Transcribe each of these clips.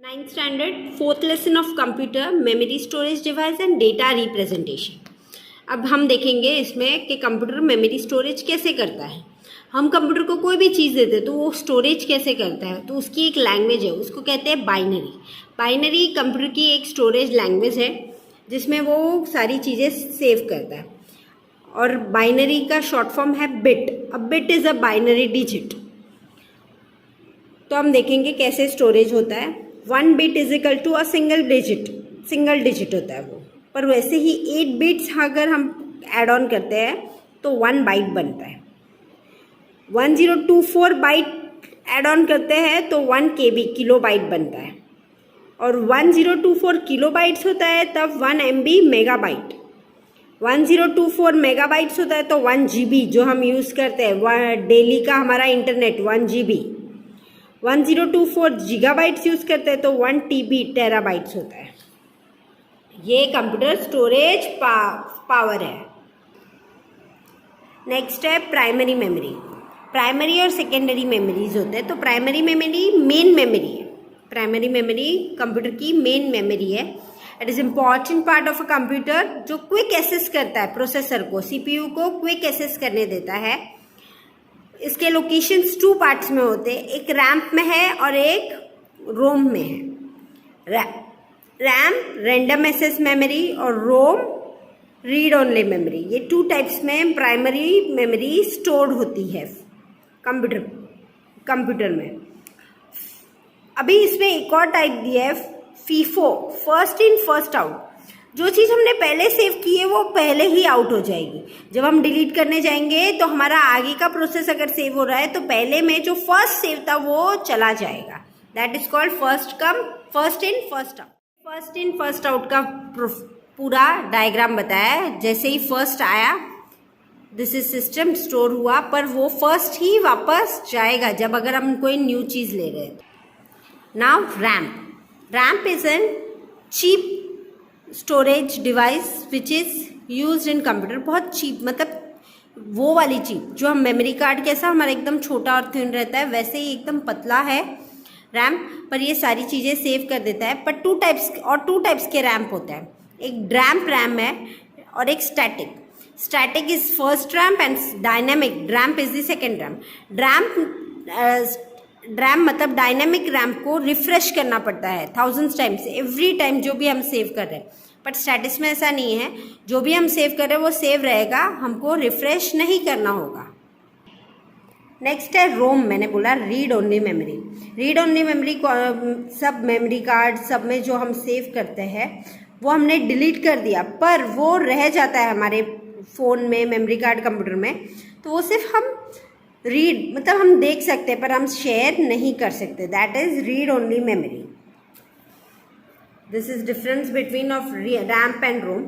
Ninth standard fourth lesson of computer memory storage device and data representation. अब हम देखेंगे इसमें कि कंप्यूटर मेमोरी स्टोरेज कैसे करता है। हम कंप्यूटर को कोई भी चीज़ देते हैं तो वो स्टोरेज कैसे करता है, तो उसकी एक लैंग्वेज है, उसको कहते हैं बाइनरी। बाइनरी कंप्यूटर की एक स्टोरेज लैंग्वेज है जिसमें वो सारी चीज़ें सेव करता है, और बाइनरी का शॉर्ट फॉर्म है bit. A bit is a binary digit. तो हम देखेंगे कैसे स्टोरेज होता है। 1 bit is equal to a single digit होता है वो, पर वैसे ही 8 बिट्स अगर हम ऐड ऑन करते हैं तो 1 बाइट बनता है। 1024 बाइट ऐड ऑन करते हैं तो 1 KB किलो बाइट बनता है, और 1024 किलो बाइट्स होता है तब 1 MB mega bite. 1024 mega bytes होता है तो 1 GB जो हम यूज़ करते हैं डेली का हमारा इंटरनेट 1 GB। 1024 गीगाबाइट्स यूज़ करते हैं तो 1 TB टेराबाइट्स होता है। ये कंप्यूटर स्टोरेज पावर है। नेक्स्ट है प्राइमरी मेमोरी। प्राइमरी और सेकेंडरी मेमोरीज होते हैं। तो प्राइमरी मेमोरी मेन मेमोरी है। प्राइमरी मेमोरी कंप्यूटर की मेन मेमोरी है। It is important part of a computer जो क्विक एक्सेस करता है प्रोसेसर को, CPU को क्विक एक्सेस करने देता है। इसके लोकेशंस 2 पार्ट्स में होते हैं, एक रैम्प में है और एक रोम में है। रैम रैंडम एक्सेस मेमोरी और रोम रीड ओनली मेमोरी। ये 2 टाइप्स में प्राइमरी मेमोरी स्टोर्ड होती है कंप्यूटर में। अभी इसमें एक और टाइप दिया है FIFO, first in first out. जो चीज़ हमने पहले सेव की है वो पहले ही आउट हो जाएगी। जब हम डिलीट करने जाएंगे तो हमारा आगे का प्रोसेस अगर सेव हो रहा है तो पहले में जो फर्स्ट सेव था वो चला जाएगा। That is called first in first out. First in first out का पूरा डायग्राम बताया है। जैसे ही फर्स्ट आया दिस इज सिस्टम स्टोर हुआ, पर वो फर्स्ट ही वापस जाएगा जब अगर हम कोई न्यू चीज़ ले रहे हैं। Now RAM is an cheap storage device which is used in computer. बहुत चीप, मतलब वो वाली चीप जो हम मेमोरी कार्ड कैसा हमारा एकदम छोटा और थिन रहता है वैसे ही एकदम पतला है रैम, पर ये सारी चीज़ें सेव कर देता है। पर 2 टाइप्स के रैम्प होते हैं। एक ड्रैम्प रैम है और एक static is first ramp and dynamic ramp is the second ramp. RAM मतलब डायनेमिक रैम्प को रिफ्रेश करना पड़ता है 1000 टाइम्स एवरी टाइम जो भी हम सेव कर रहे हैं, बट स्टैटिस में ऐसा नहीं है। जो भी हम सेव कर रहे हैं वो सेव रहेगा, हमको रिफ्रेश नहीं करना होगा। नेक्स्ट है रोम। मैंने बोला read only memory. Read only memory सब मेमोरी कार्ड सब में जो हम सेव करते हैं वो हमने डिलीट कर दिया, पर वो रह जाता है हमारे फ़ोन में, मेमोरी कार्ड कंप्यूटर में, तो वो सिर्फ हम रीड मतलब हम देख सकते हैं पर हम शेयर नहीं कर सकते। That is read only memory. This is difference between of RAM and ROM.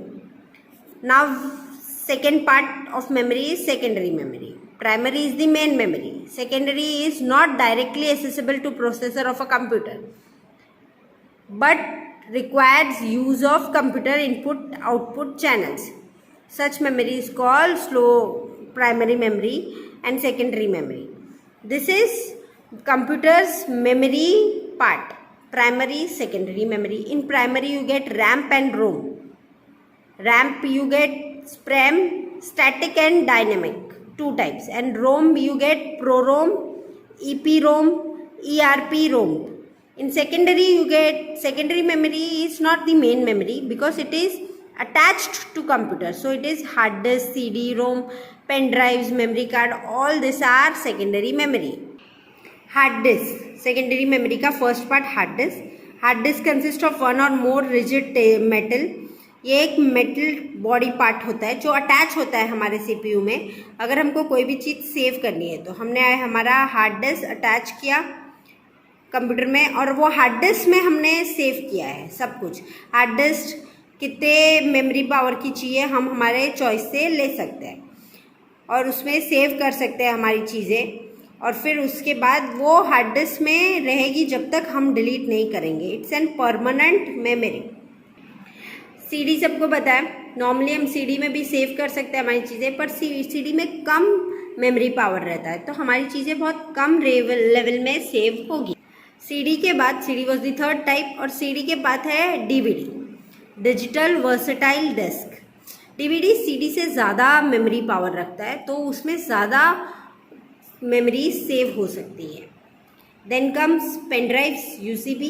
Now second part of memory is secondary memory. Primary is the main memory. Secondary is not directly accessible to processor of a computer but requires use of computer input output channels. Such memory is called slow primary memory and secondary memory. This is computer's memory part. Primary, secondary memory. In primary you get ramp and ROM. Ramp you get SPRAM, static and dynamic, 2 types. And ROM you get ProROM, EPROM, ERP-ROM. In secondary you get secondary memory is not the main memory because it is attached to computer. So it is hard disk, CD-ROM, pen drives, memory card, all these are secondary memory. Hard disk, secondary memory का first part hard disk. Hard disk consists of one or more rigid metal. ये एक metal body part होता है जो attach होता है हमारे CPU में। अगर हमको कोई भी चीज़ सेव करनी है तो हमने हमारा हार्ड डिस्क अटैच किया कंप्यूटर में, और वो हार्ड डिस्क में हमने सेव किया है सब कुछ। हार्ड डिस्क कितने मेमोरी पावर की चाहिए हम हमारे चॉइस से ले सकते हैं और उसमें सेव कर सकते हैं हमारी चीज़ें, और फिर उसके बाद वो हार्ड डिस्क में रहेगी जब तक हम डिलीट नहीं करेंगे। It's an permanent memory. CD सबको पता है, नॉर्मली हम CD में भी सेव कर सकते हैं हमारी चीज़ें, पर CD में कम मेमोरी पावर रहता है तो हमारी चीज़ें बहुत कम लेवल में सेव होगी। CD के बाद, CD was the third type, और CD के बाद है DVD, digital versatile disc. DVD CD से ज़्यादा मेमोरी पावर रखता है, तो उसमें ज़्यादा मेमोरी सेव हो सकती है। Then comes pen drives, UCB,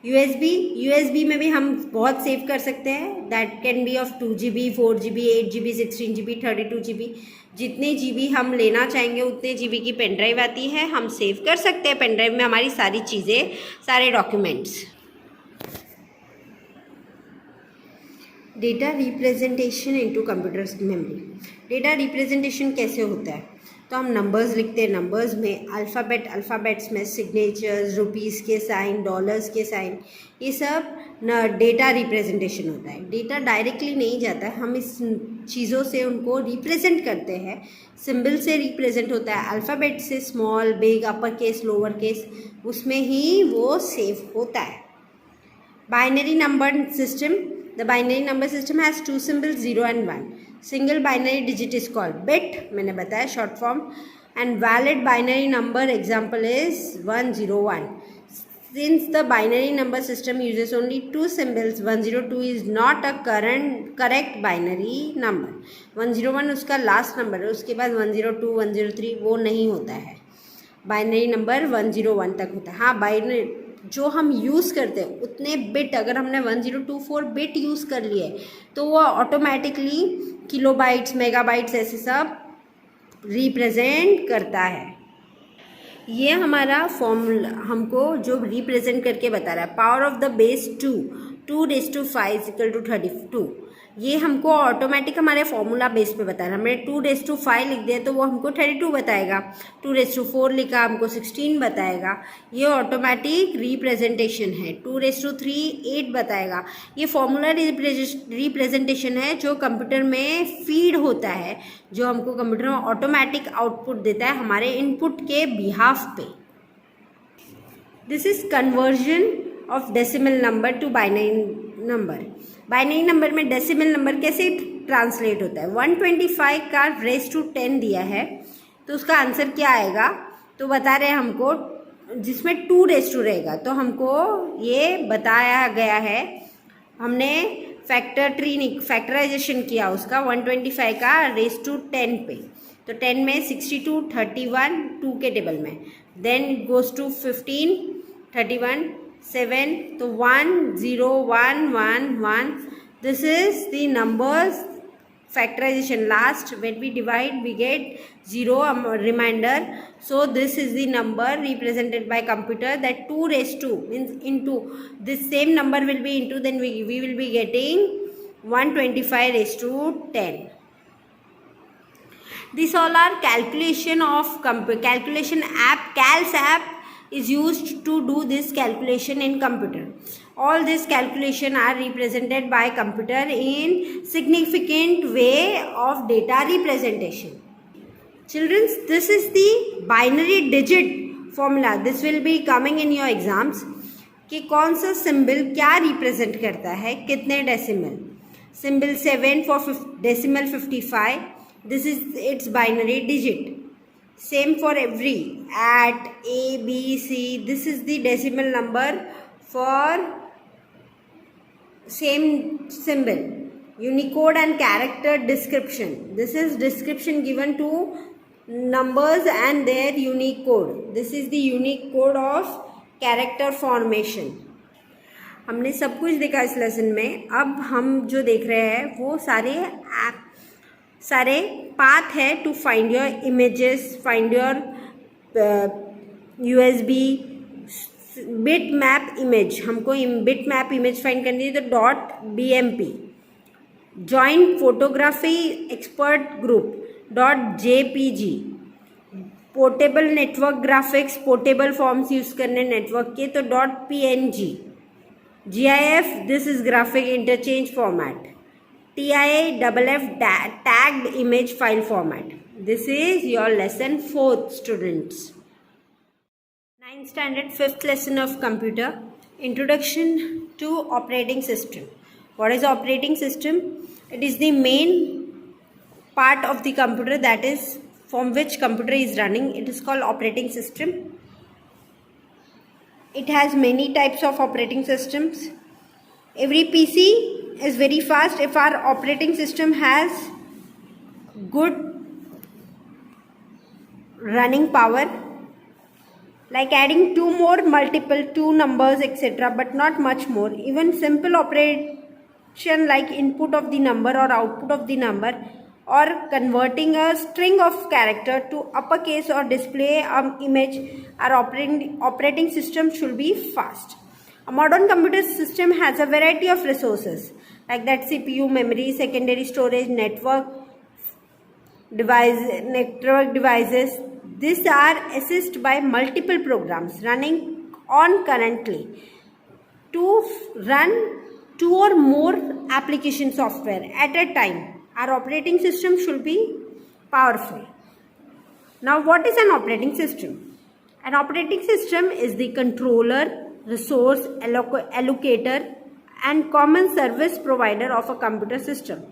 USB में भी हम बहुत सेव कर सकते हैं। That can be of 2GB, 4GB, 8GB, 16GB, 32GB। जितने GB हम लेना चाहेंगे उतने GB की पेन ड्राइव आती है, हम सेव कर सकते हैं पेन ड्राइव में हमारी सारी चीज़ें, सारे documents. Data representation into computers memory. Data representation कैसे होता है? तो हम नंबर्स लिखते हैं, नंबर्स में अल्फ़ाबेट्स में सिग्नेचर्स, रुपीज़ के साइन, डॉलर्स के साइन, ये सब डेटा रिप्रेजेंटेशन होता है। डेटा डायरेक्टली नहीं जाता है, हम इस चीज़ों से उनको रिप्रेजेंट करते हैं। सिंबल से रिप्रेजेंट होता है, अल्फ़ाबेट से small, big, upper case, lower case, उसमें ही वो सेव होता है। Binary number system, the binary number system has 2 symbols 0 and 1. Single binary digit is called bit, मैंने बताया short form, and valid binary number example is 101. Since the binary number system uses only 2 symbols, 102 is not a correct binary number. 101 उसका last number है, उसके बाद 102, 103 वो नहीं होता है। बाइनरी नंबर 101 तक होता है। हाँ, बाइनरी जो हम यूज़ करते हैं उतने बिट, अगर हमने 1024 बिट यूज़ कर लिए तो वो ऑटोमेटिकली किलोबाइट्स, मेगाबाइट्स ऐसे सब रिप्रेजेंट करता है। ये हमारा फॉर्मूला हमको जो रिप्रेजेंट करके बता रहा है, power of the base 2 raised to 5 equal to 32, ये हमको ऑटोमेटिक हमारे फॉर्मूला बेस पे बता रहा है। हमने 2 raised to 5 लिख दिया तो वो हमको 32 बताएगा, 2 raised to 4 लिखा हमको 16 बताएगा। ये ऑटोमेटिक रिप्रेजेंटेशन है। 2 raised to 3 8 बताएगा। ये फॉर्मूला रिप्रेजेंटेशन है जो कंप्यूटर में फीड होता है, जो हमको कंप्यूटर में ऑटोमेटिक आउटपुट देता है हमारे इनपुट के बिहाफ पे। This is conversion of decimal number two binary number. Binary number में डेसिमल नंबर कैसे ट्रांसलेट होता है? 125 का रेस टू 10 दिया है तो उसका आंसर क्या आएगा? तो बता रहे हैं हमको, जिसमें 2 रेस टू रहेगा, तो हमको ये बताया गया है, हमने फैक्टराइजेशन किया उसका 125 का रेस टू 10 पे। तो 10 में 62, 31 2 के टेबल में, देन इट गोज टू 15, 31 7, तो 1 0 1 1 1, this is the numbers factorization. Last when we divide we get 0 reminder, so this is the number represented by computer, that 2 raised to means into this same number will be into, then we will be getting 125 raised to 10. These all are calculation of calculation app. Calc app is used to do this calculation in computer. All this calculation are represented by computer in significant way of data representation. Children, this is the binary digit formula. This will be coming in your exams कि कौन सा symbol क्या represent करता है, कितने decimal. Symbol 7 for decimal 55, this is its binary digit. Same for every, at A, B, C, this is the decimal number for same symbol. Unicode and character description, this is description given to numbers and their unique code. This is the unique code of character formation. हमने सब कुछ देखा इस lesson में। अब हम जो देख रहे हैं वो सारे पाथ है to find your images, find your USB bit map image. हमको बिट मैप इमेज फाइंड करनी है तो .bmp, joint photography expert group .jpg, portable network graphics, portable forms use करने नेटवर्क के तो .png, GIF this is graphic interchange format, TIFF tagged image file format. This is your lesson 4th, students. 9th standard 5th lesson of computer, introduction to operating system. What is operating system? It is the main part of the computer, that is from which computer is running. It is called operating system. It has many types of operating systems. Every PC is very fast if our operating system has good running power, like adding two more multiple, two numbers, etc., but not much more. Even simple operation like input of the number or output of the number, or converting a string of character to uppercase or display image, our operating system should be fast. A modern computer system has a variety of resources like that: CPU, memory, secondary storage, network devices. These are assisted by multiple programs running concurrently to run two or more application software at a time. Our operating system should be powerful. Now, what is an operating system? An operating system is the controller, resource allocator, and common service provider of a computer system.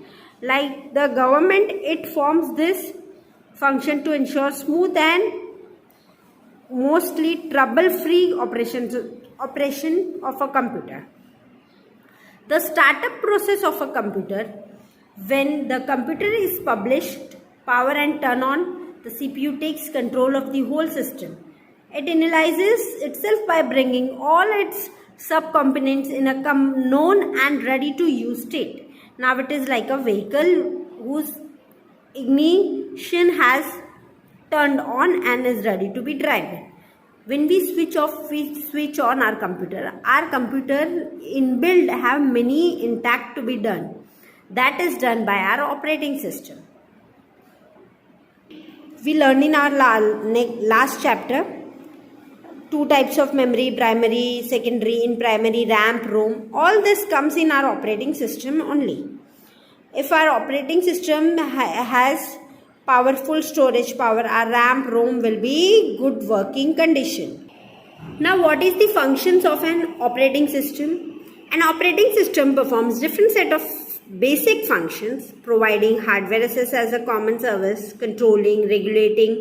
Like the government, it forms this function to ensure smooth and mostly trouble-free operation of a computer. The startup process of a computer: when the computer is published, power and turn on, the CPU takes control of the whole system. It analyzes itself by bringing all its subcomponents in a known and ready to use state. Now it is like a vehicle whose ignition has turned on and is ready to be driven. When we switch on our computer inbuilt have many intact to be done. That is done by our operating system. We learned in our last chapter two types of memory: primary, secondary. In primary, RAM, ROM. All this comes in our operating system only. If our operating system has powerful storage power, our RAM, ROM will be good working condition. Now, what is the functions of an operating system? An operating system performs different set of basic functions: providing hardware access as a common service, controlling, regulating,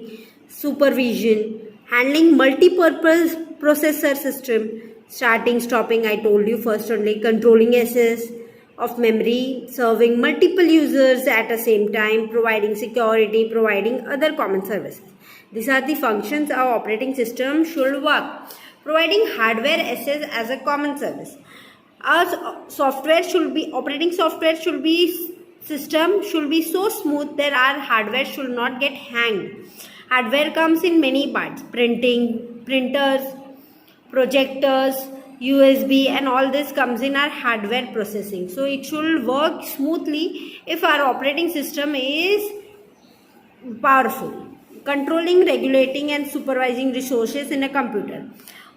supervision, handling multi-purpose processor system, starting, stopping, I told you first only, controlling access of memory, serving multiple users at the same time, providing security, providing other common services. These are the functions our operating system should work. Providing hardware access as a common service. Our operating software should be so smooth that our hardware should not get hanged. Hardware comes in many parts: printers, projectors, USB, and all this comes in our hardware processing. So it should work smoothly if our operating system is powerful. Controlling, regulating, and supervising resources in a computer.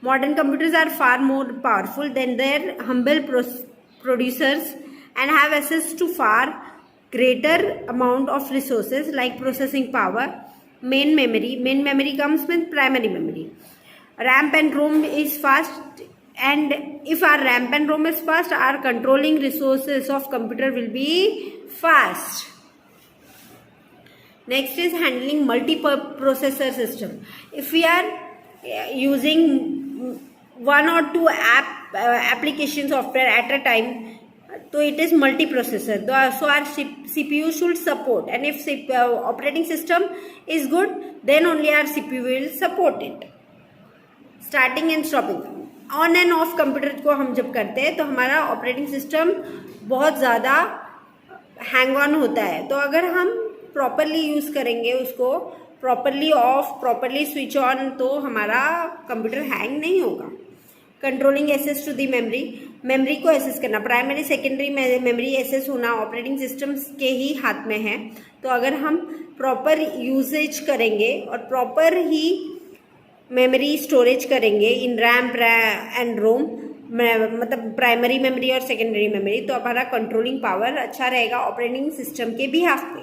Modern computers are far more powerful than their humble producers and have access to far greater amount of resources like processing power, main memory comes with primary memory. RAM and ROM is fast, and if our RAM and ROM is fast, our controlling resources of computer will be fast. Next is handling multi-processor system. If we are using one or two application software at a time, so it is multiprocessor. So our CPU should support, and if operating system is good, then only our CPU will support it. Starting and stopping, on end of computer को हम जब करते हैं तो हमारा operating system बहुत ज़्यादा hang on होता है. तो अगर हम प्रॉपरली यूज़ करेंगे उसको, properly off, properly switch on, तो हमारा कंप्यूटर हैंग नहीं होगा. Controlling access to the memory को एक्सेस करना. प्राइमरी सेकेंडरी मेमोरी एक्सेस होना ऑपरेटिंग सिस्टम्स के ही हाथ में है. तो अगर हम प्रॉपर यूजेज करेंगे और प्रॉपर ही मेमोरी स्टोरेज करेंगे इन रैम एंड रोम, मतलब प्राइमरी मेमोरी और सेकेंडरी मेमोरी, तो हमारा कंट्रोलिंग पावर अच्छा रहेगा ऑपरेटिंग सिस्टम के बिहाफ पे.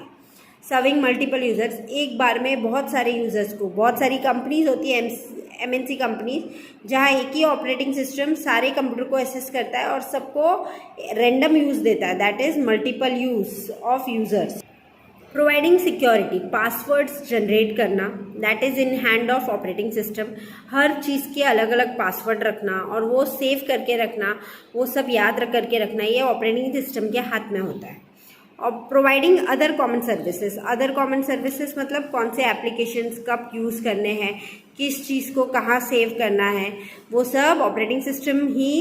सर्विंग मल्टीपल यूजर्स, एक बार में बहुत सारे यूजर्स को, बहुत सारी कंपनीज होती है MNC कंपनीज जहाँ एक ही ऑपरेटिंग सिस्टम सारे कंप्यूटर को एक्सेस करता है और सबको रैंडम यूज़ देता है. That is multiple use of users. Providing security, passwords generate करना, that is in hand of operating system. हर चीज़ के अलग अलग पासवर्ड रखना और वो सेव करके रखना, वो सब याद रख करके रखना, ये ऑपरेटिंग सिस्टम के हाथ में होता है। और providing other common services, other common services मतलब कौन से एप्लीकेशंस कब यूज़ करने हैं, किस चीज़ को कहाँ सेव करना है, वो सब ऑपरेटिंग सिस्टम ही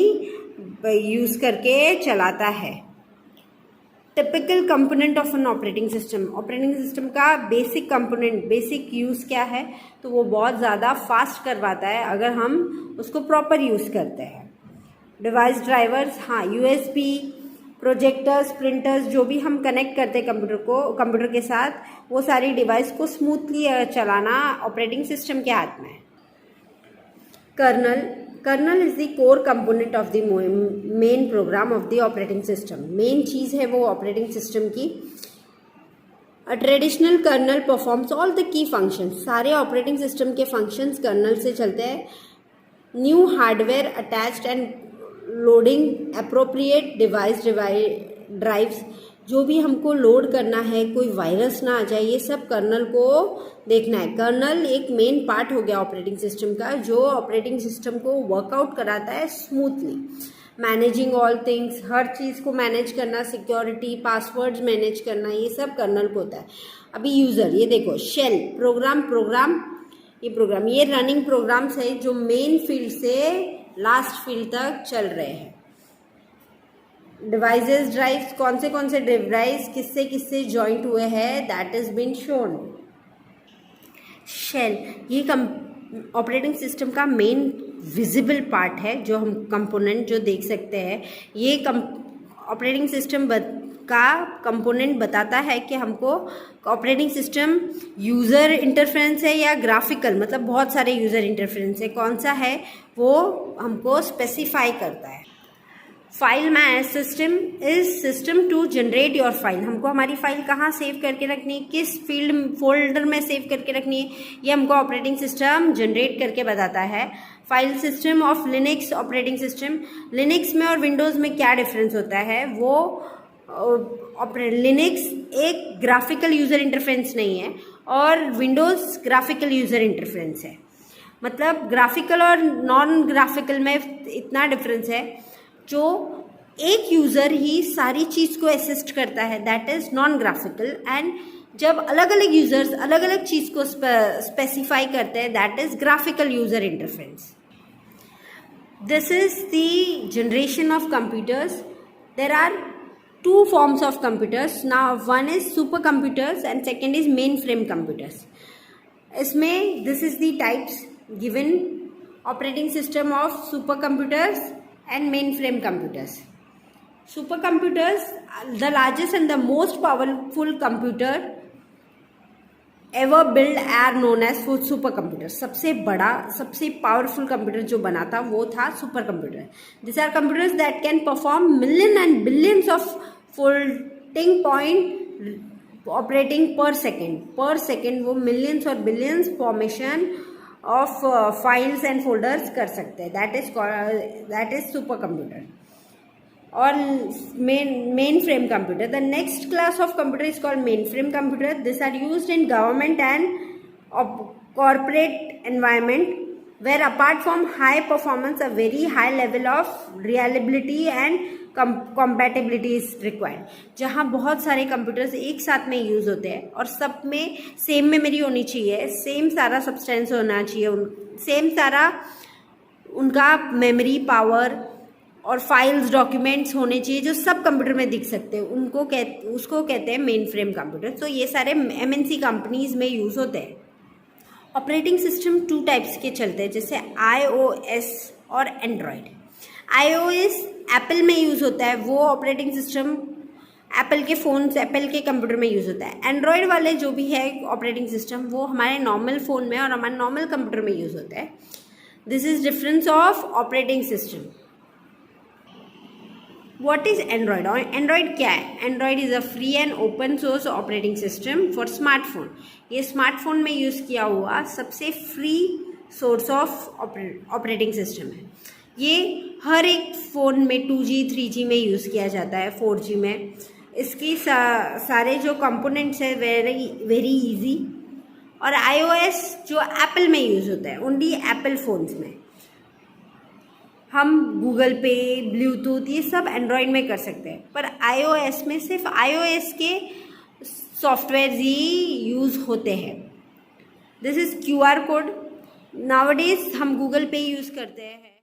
यूज़ करके चलाता है। Typical component of an operating system का बेसिक कंपोनेंट, बेसिक यूज़ क्या है, तो वो बहुत ज़्यादा फास्ट करवाता है अगर हम उसको प्रॉपर यूज़ करते हैं। डिवाइस ड्राइवर्स, हाँ, यूएसबी, प्रोजेक्टर्स, प्रिंटर्स, जो भी हम कनेक्ट करते हैं कंप्यूटर के साथ, वो सारी डिवाइस को स्मूथली चलाना ऑपरेटिंग सिस्टम के हाथ में है। Kernel is the core component of the main program of the operating system. Main चीज़ है वो ऑपरेटिंग सिस्टम की। A traditional kernel performs all the key functions, सारे ऑपरेटिंग सिस्टम के फंक्शंस कर्नल से चलते हैं। New hardware attached and loading appropriate device drives, जो भी हमको लोड करना है, कोई वायरस ना आ जाए, ये सब कर्नल को देखना है। कर्नल एक मेन पार्ट हो गया ऑपरेटिंग सिस्टम का, जो ऑपरेटिंग सिस्टम को वर्कआउट कराता है स्मूथली। मैनेजिंग ऑल थिंग्स, हर चीज़ को मैनेज करना, सिक्योरिटी, पासवर्ड्स मैनेज करना, ये सब कर्नल को होता है। अभी यूज़र, ये देखो, शेल, प्रोग्राम, ये रनिंग प्रोग्राम्स है जो मेन फील्ड से लास्ट फील्ड तक चल रहे हैं। डिवाइसेस, ड्राइव्स, कौन से डिवाइस किससे किससे जॉइंट हुए हैं, that is been shown. Shell, ये ऑपरेटिंग सिस्टम का मेन विजिबल पार्ट है, जो हम कंपोनेंट जो देख सकते हैं। ये ऑपरेटिंग सिस्टम का कंपोनेंट बताता है कि हमको ऑपरेटिंग सिस्टम यूज़र इंटरफेरेंस है या ग्राफिकल, मतलब बहुत सारे यूज़र इंटरफेरेंस है, कौन सा है वो हमको स्पेसिफाई करता है। File manage system is system to generate your file, हमको हमारी फाइल कहाँ सेव करके रखनी है, किस फोल्डर में सेव करके रखनी है, ये हमको ऑपरेटिंग सिस्टम जनरेट करके बताता है। File system of Linux operating system, Linux में और विंडोज़ में क्या डिफरेंस होता है, वो लिनक्स एक ग्राफिकल यूज़र इंटरफेरेंस नहीं है और विंडोज़ ग्राफिकल यूज़र इंटरफेरेंस है। मतलब ग्राफिकल और नॉन ग्राफिकल में इतना डिफरेंस है, जो एक यूज़र ही सारी चीज़ को असिस्ट करता है, that is non graphical. And जब अलग अलग यूज़र्स अलग अलग चीज़ को स्पेसिफाई करते हैं, that is graphical user interference. This is the generation of computers. There are two forms of computers. Now one is supercomputers and second is mainframe computers. इसमें this is the types given operating system of supercomputers and mainframe computers. Supercomputers, the largest and the most powerful computer ever built are known as supercomputers. सबसे बड़ा, सबसे powerful computer जो बना था वो था super computer. These are computers that can perform millions and billions of floating point operating per second वो millions और billions formation of files and folders कर सकते हैं. that is super computer. और mainframe computer. The next class of computer is called mainframe computer. These are used in government and corporate environment, where apart from high performance, a very high level of reliability and compatibility is required. जहाँ बहुत सारे computers एक साथ में use होते हैं और सब में सेम मेमोरी होनी चाहिए, सेम सारा सब्सटेंस होना चाहिए, सेम सारा उनका मेमोरी पावर और फाइल्स, डॉक्यूमेंट्स होने चाहिए जो सब कंप्यूटर में दिख सकते हैं, उसको कहते हैं मेन फ्रेम कंप्यूटर. तो ये सारे MNC कंपनीज में यूज़ होते हैं. ऑपरेटिंग सिस्टम 2 टाइप्स के चलते हैं, जैसे iOS और एंड्रॉयड. iOS एप्पल में यूज़ होता है, वो ऑपरेटिंग सिस्टम एप्पल के फ़ोन, एप्पल के कंप्यूटर में यूज़ होता है. एंड्रॉयड वाले जो भी है ऑपरेटिंग सिस्टम, वो हमारे नॉर्मल फ़ोन में और हमारे नॉर्मल कंप्यूटर में यूज़ होता है. This is difference of operating system. What is Android? Android क्या है? Android is a free and open source operating system for smartphone. ये स्मार्टफोन में यूज़ किया हुआ सबसे free source of operating system है. ये हर एक फ़ोन में 2G 3G में यूज़ किया जाता है, 4G में. इसकी सारे जो कंपोनेंट्स है वेरी इजी और iOS जो एप्पल में यूज़ होता है, ओनली एप्पल फ़ोन्स में। हम गूगल पे, ब्लूटूथ ये सब एंड्रॉयड में कर सकते हैं, पर iOS में सिर्फ iOS के सॉफ्टवेयर ही यूज़ होते हैं। This is QR code. Nowadays हम गूगल पे यूज़ करते हैं।